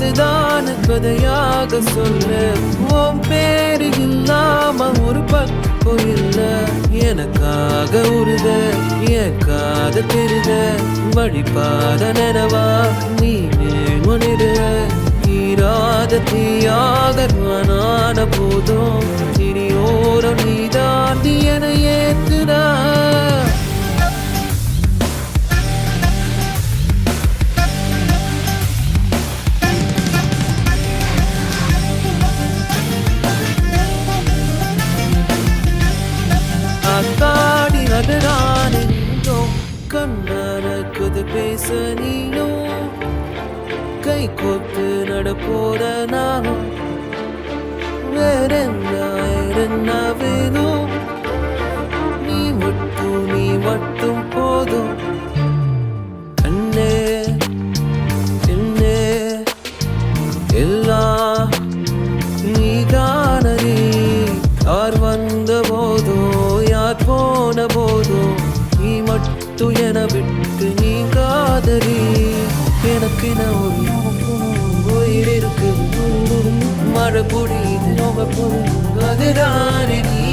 அதுதான் கதையாக சொல்ல உன் பேரு இல்லாம ஒரு பக்கம் இல்ல எனக்காக உருத என் காத தெரித வழிபாத நினைவா நீ முனிடுவ தீராத தீயாக நான போதும் இனியோரம் நீ தாண்டி என ஏத்துடா காடி நகரான நீயும் கண்ணனக்குது பேச நீயும் கை கோத்து நடப்போற நானும் வேறென்ன வேணும் நீ மட்டும் போதும் கண்ணே என்னே எல்லாம் நீதானே யார் வந்த போதோ யார் போன போதோ நீ மட்டும் என விட்டு நீ காதலி எனக்கு ஒரு உயிர் இருக்கு மழை பொழியுது அதுதானே நீ